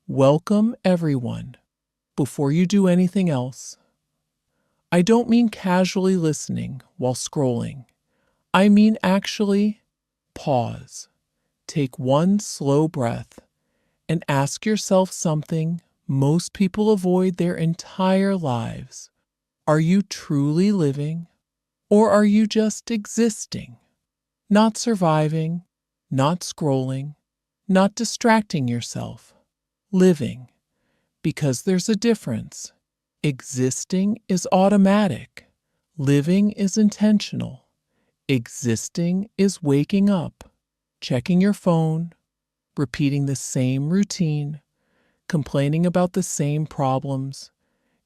Welcome, everyone. Before you do anything else, I don't mean casually listening while scrolling. I mean actually pause, take one slow breath, and ask yourself something most people avoid their entire lives. Are you truly living, or are you just existing? Not surviving, not scrolling, not distracting yourself. Living, because there's a difference. Existing is automatic. Living is intentional. Existing is waking up, checking your phone, repeating the same routine, complaining about the same problems,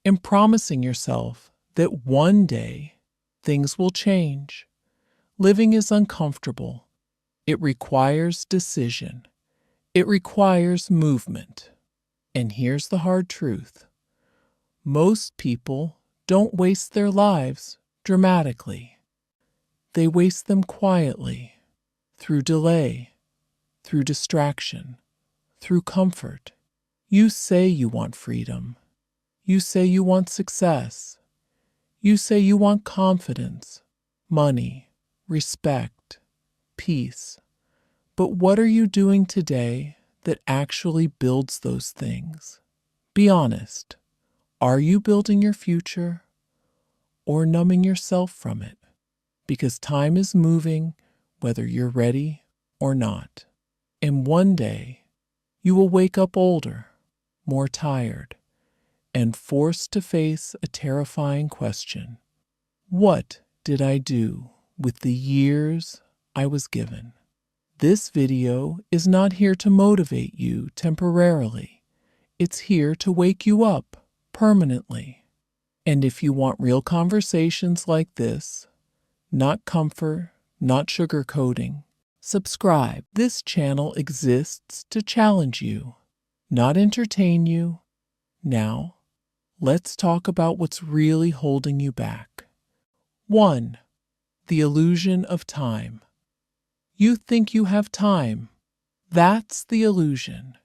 and promising yourself that one day things will change. Living is uncomfortable. It requires decision. It requires movement. And here's the hard truth. Most people don't waste their lives dramatically. They waste them quietly, through delay, through distraction, through comfort. You say you want freedom. You say you want success. You say you want confidence, money, respect, peace. But what are you doing today that actually builds those things? Be honest. Are you building your future or numbing yourself from it? Because time is moving whether you're ready or not. And one day you will wake up older, more tired, and forced to face a terrifying question. What did I do with the years I was given? This video is not here to motivate you temporarily. It's here to wake you up permanently. And if you want real conversations like this, not comfort, not sugarcoating, subscribe. This channel exists to challenge you, not entertain you. Now, let's talk about what's really holding you back. 1. The illusion of time. You think you have time. That's the illusion.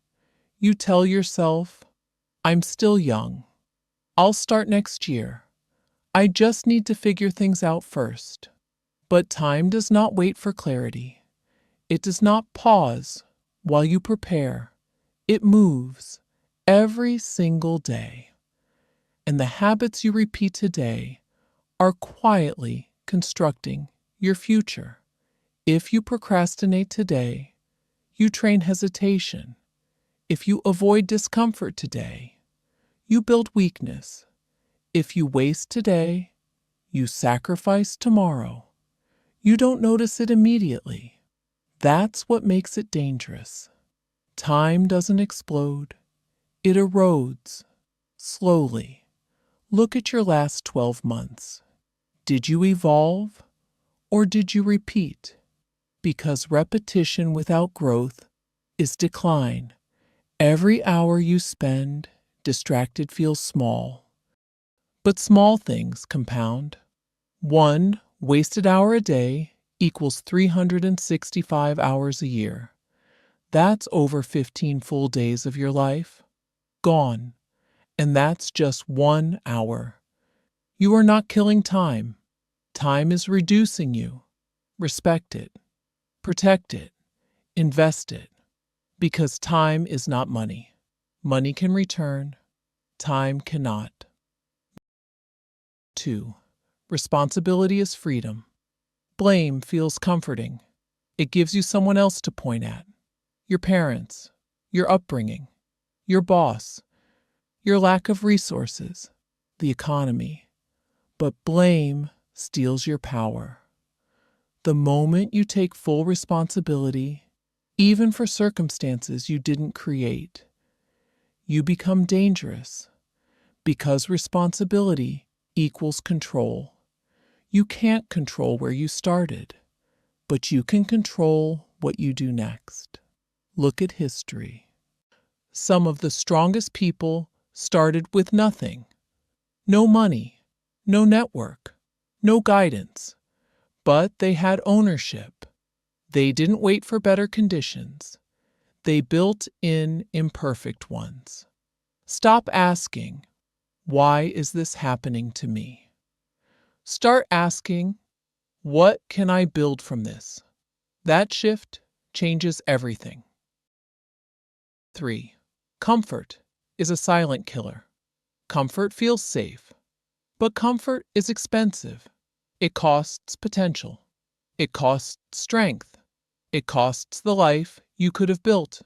You tell yourself, I'm still young. I'll start next year. I just need to figure things out first. But time does not wait for clarity. It does not pause while you prepare. It moves every single day. And the habits you repeat today are quietly constructing your future. If you procrastinate today, you train hesitation. If you avoid discomfort today, you build weakness. If you waste today, you sacrifice tomorrow. You don't notice it immediately. That's what makes it dangerous. Time doesn't explode. It erodes. Slowly. Look at your last 12 months. Did you evolve or did you repeat? Because repetition without growth is decline. Every hour you spend distracted feels small. But small things compound. 1 wasted hour a day equals 365 hours a year. That's over 15 full days of your life. Gone. And that's just 1 hour. You are not killing time. Time is reducing you. Respect it. Protect it. Invest it. Because time is not money. Money can return. Time cannot. 2. Responsibility is freedom. Blame feels comforting. It gives you someone else to point at. Your parents, your upbringing, your boss, your lack of resources, the economy. But blame steals your power. The moment you take full responsibility, even for circumstances you didn't create, you become dangerous because responsibility equals control. You can't control where you started, but you can control what you do next. Look at history. Some of the strongest people started with nothing. No money, no network, no guidance, but they had ownership. They didn't wait for better conditions. They built in imperfect ones. Stop asking, why is this happening to me? Start asking, what can I build from this? That shift changes everything. 3. Comfort is a silent killer. Comfort feels safe, but comfort is expensive. It costs potential. It costs strength. It costs the life you could have built.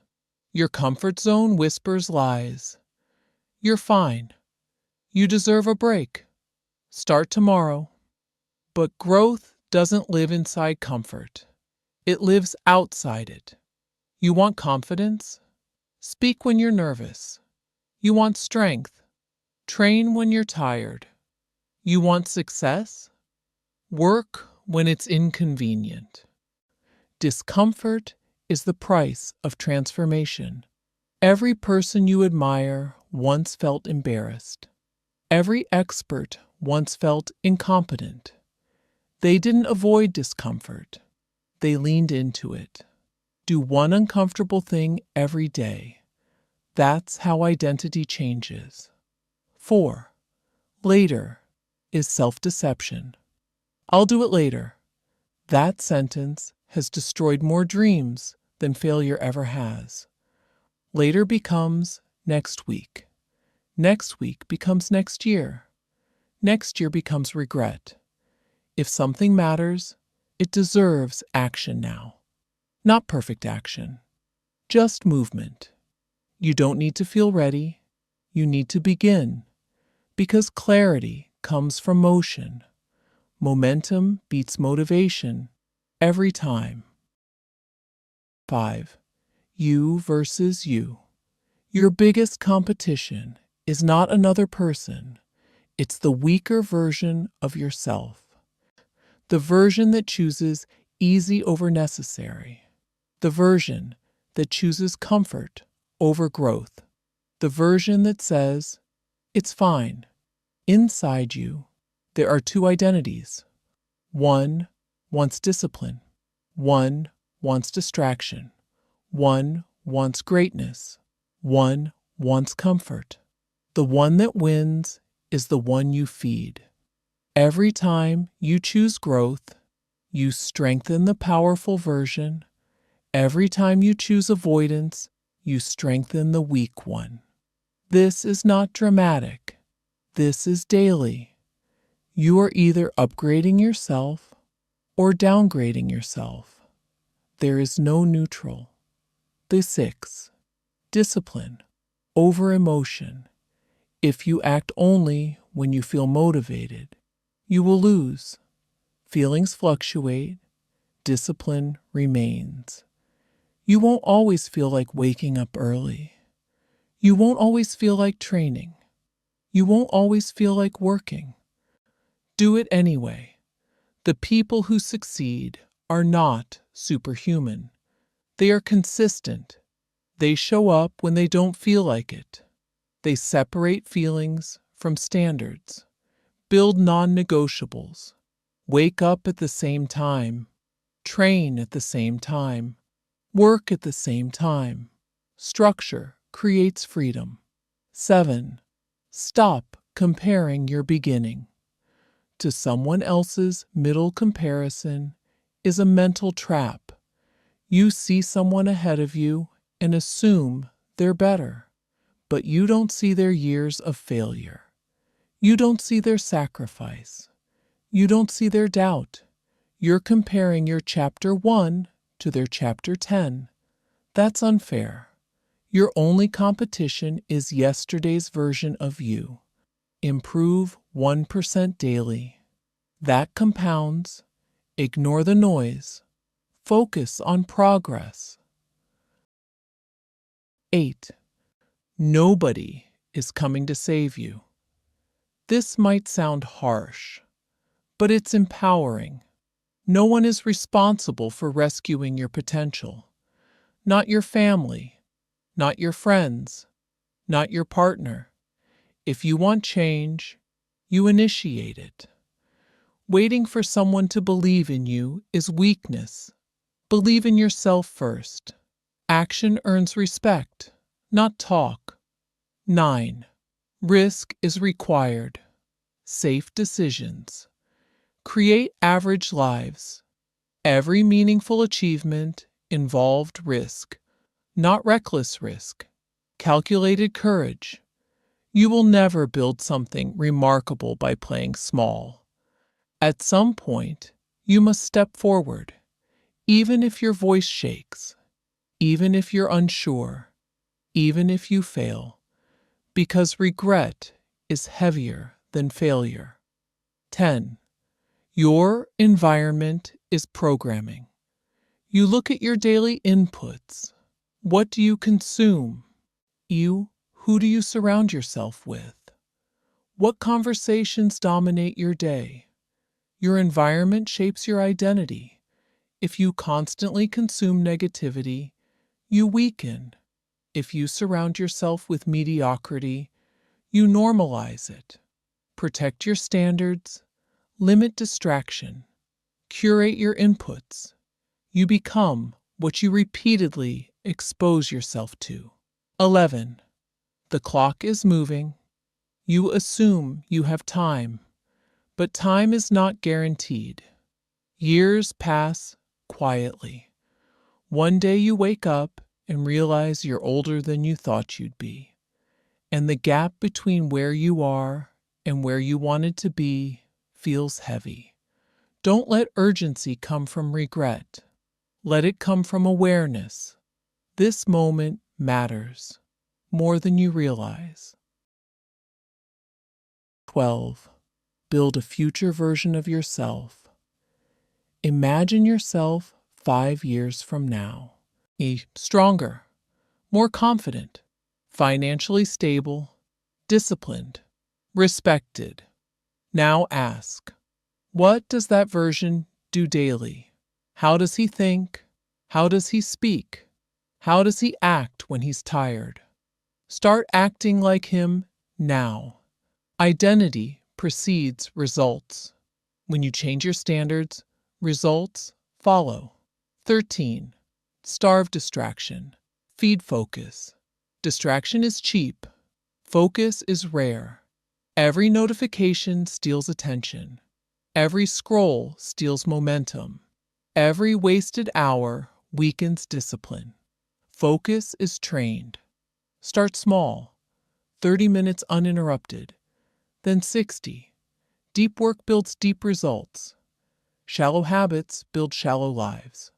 Your comfort zone whispers lies. You're fine. You deserve a break. Start tomorrow. But growth doesn't live inside comfort. It lives outside it. You want confidence? Speak when you're nervous. You want strength? Train when you're tired. You want success? Work when it's inconvenient. Discomfort is the price of transformation. Every person you admire once felt embarrassed. Every expert once felt incompetent. They didn't avoid discomfort. They leaned into it. Do one uncomfortable thing every day. That's how identity changes. 4. Later is self-deception. I'll do it later. That sentence has destroyed more dreams than failure ever has. Later becomes next week. Next week becomes next year. Next year becomes regret. If something matters, it deserves action now. Not perfect action, just movement. You don't need to feel ready. You need to begin. Because clarity comes from motion. Momentum beats motivation every time. 5. You versus you. Your biggest competition is not another person. It's the weaker version of yourself. The version that chooses easy over necessary. The version that chooses comfort over growth. The version that says, it's fine. Inside you, there are two identities. One wants discipline. One wants distraction. One wants greatness. One wants comfort. The one that wins is the one you feed. Every time you choose growth, you strengthen the powerful version. Every time you choose avoidance, you strengthen the weak one. This is not dramatic. This is daily. You are either upgrading yourself or downgrading yourself. There is no neutral. The 6. Discipline over emotion. If you act only when you feel motivated, you will lose. Feelings fluctuate. Discipline remains. You won't always feel like waking up early. You won't always feel like training. You won't always feel like working. Do it anyway. The people who succeed are not superhuman. They are consistent. They show up when they don't feel like it. They separate feelings from standards. Build non-negotiables. Wake up at the same time. Train at the same time. Work at the same time. Structure creates freedom. 7. Stop comparing your beginning to someone else's middle. Comparison is a mental trap. You see someone ahead of you and assume they're better, but you don't see their years of failure. You don't see their sacrifice. You don't see their doubt. You're comparing your chapter 1 to their chapter 10. That's unfair. Your only competition is yesterday's version of you. Improve 1% daily. That compounds. Ignore the noise. Focus on progress. 8. Nobody is coming to save you. This might sound harsh, but it's empowering. No one is responsible for rescuing your potential. Not your family, not your friends, not your partner. If you want change, you initiate it. Waiting for someone to believe in you is weakness. Believe in yourself first. Action earns respect, not talk. 9. Risk is required. Safe decisions. Create average lives. Every meaningful achievement involved risk, not reckless risk. Calculated courage. You will never build something remarkable by playing small. At some point, you must step forward, even if your voice shakes, even if you're unsure, even if you fail, because regret is heavier than failure. 10. Your environment is programming. You look at your daily inputs. What do you consume? Who do you surround yourself with? What conversations dominate your day? Your environment shapes your identity. If you constantly consume negativity, you weaken. If you surround yourself with mediocrity, you normalize it. Protect your standards, limit distraction, curate your inputs. You become what you repeatedly expose yourself to. 11. The clock is moving. You assume you have time, but time is not guaranteed. Years pass quietly. One day you wake up and realize you're older than you thought you'd be, and the gap between where you are and where you wanted to be feels heavy. Don't let urgency come from regret. Let it come from awareness. This moment matters more than you realize. 12. Build a future version of yourself. Imagine yourself 5 years from now. Stronger, more confident, financially stable, disciplined, respected. Now ask, what does that version do daily? How does he think? How does he speak? How does he act when he's tired? Start acting like him now. Identity precedes results. When you change your standards, results follow. 13. Starve distraction. Feed focus. Distraction is cheap. Focus is rare. Every notification steals attention. Every scroll steals momentum. Every wasted hour weakens discipline. Focus is trained. Start small. 30 minutes uninterrupted. Then 60. Deep work builds deep results. Shallow habits build shallow lives.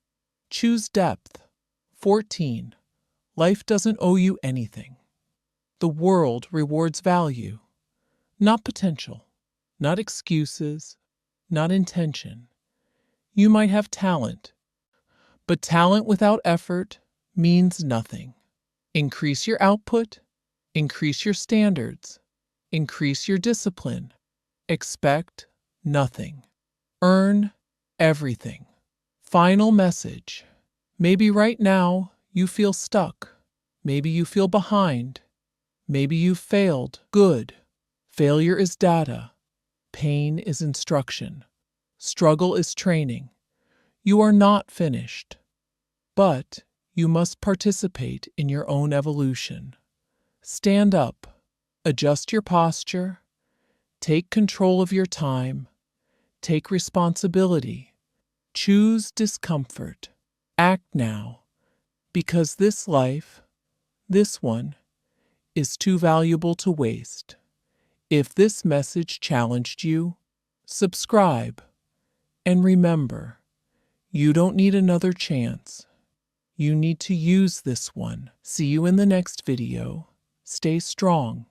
Choose depth. 14. Life doesn't owe you anything. The world rewards value, not potential, not excuses, not intention. You might have talent, but talent without effort means nothing. Increase your output, increase your standards, increase your discipline. Expect nothing. Earn everything. Final message. Maybe right now you feel stuck. Maybe you feel behind. Maybe you've failed. Good. Failure is data. Pain is instruction. Struggle is training. You are not finished. But you must participate in your own evolution. Stand up. Adjust your posture. Take control of your time. Take responsibility. Choose discomfort. Act now. Because this life, this one, is too valuable to waste. If this message challenged you, subscribe. And remember, you don't need another chance. You need to use this one. See you in the next video. Stay strong.